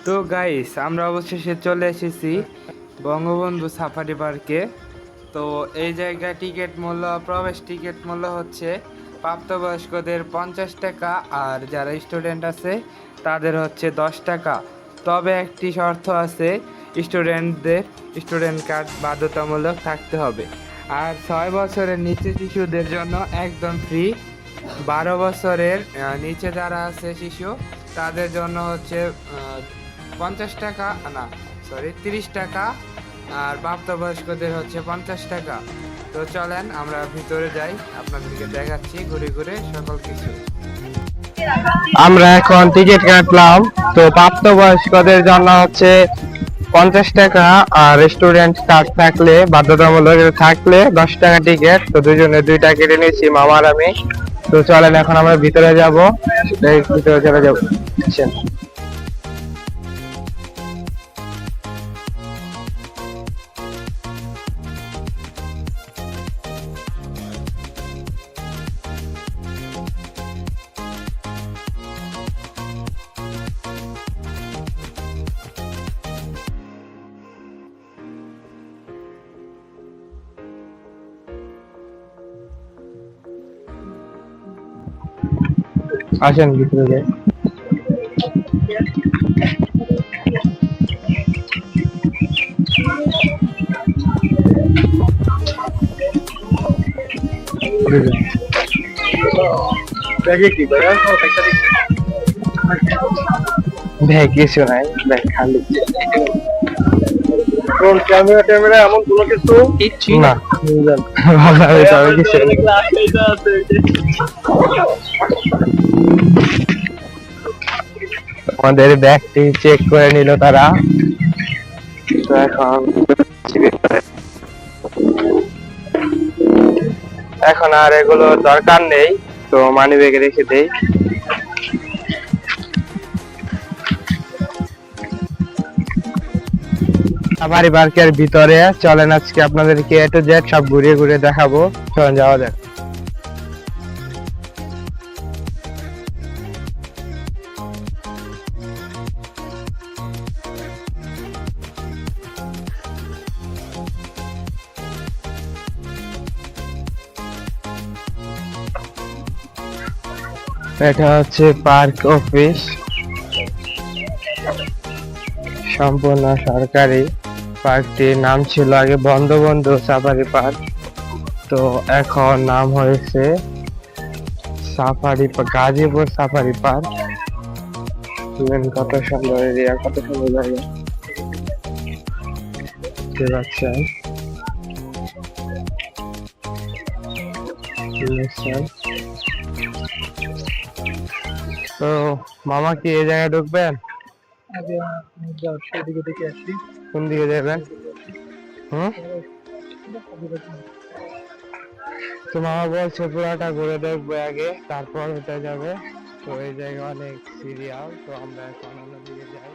তো গাইস, আমরা অবশেষে চলে এসেছি বঙ্গবন্ধু সাফারি পার্কে। তো এই জায়গায় প্রবেশ টিকিট মূল্য হচ্ছে প্রাপ্তবয়স্কদের 50 টাকা, আর যারা স্টুডেন্ট আছে তাদের হচ্ছে 10 টাকা। তবে একটি শর্ত আছে, স্টুডেন্ট কার্ড বাধ্যতামূলক থাকতে হবে। আর 6 বছরের নিচে শিশুদের জন্য একদম ফ্রি। 12 বছরের নিচে যারা আছে শিশু, তাদের জন্য হচ্ছে 50 টাকা, না সরি 30 টাকা। আর প্রাপ্তবয়স্কদের হচ্ছে 50 টাকা। তো চলেন আমরা ভিতরে যাই, আপনাদেরকে দেখাচ্ছি ঘুরে ঘুরে সকল কিছু। আমরা এখন টিকিট কাটলাম। তো প্রাপ্তবয়স্কদের জন্য হচ্ছে 50 টাকা, আর স্টুডেন্ট কার্ড থাকলে বাধ্যতামূলক থাকলে 10 টাকা টিকিট। তো দুজনে 2টা কেটে নিয়েছি, মামার আমি। তো চলেন এখন আমরা ভিতরে যাব, ভিতরে চলে যাবো। আসেন ভিতরে যাই। ব্যাগ কিছু নাই, ব্যাগ খালি। ক্যামেরা এমন কোনো কিছু না, ভালো তবে কিছু আমাদের ব্যাগটি চেক করে নিল তারা। তো এখন আর এগুলো দরকার নেই, তো মানি ব্যাগে রেখে দেই। সাফারি পার্কের ভিতরে চলেন আজকে আপনাদেরকে A to Z সব ঘুরিয়ে ঘুরিয়ে দেখাবো। চলেন যাওয়া যাক। এটা হচ্ছে পার্ক অফিস, সম্পূর্ণ সরকারি। পার্কটির নাম ছিল আগে বঙ্গবন্ধু সাফারি পার্ক, তো এখন নাম হয়েছে গাজীপুর সাফারি পার্ক। কত সুন্দর এরিয়া, কত সুন্দর জায়গা দেখতে পাচ্ছেন। তো মামা কি এই জায়গায় ঢুকবেন? কোন দিকে যাবেন? তো মামা বলছে পুরাটা ঘুরে দেখবো আগে, তারপর ওটা যাবে। তো এই জায়গা অনেক সিরিয়াল, তো আমরা এখন অন্যদিকে যাই।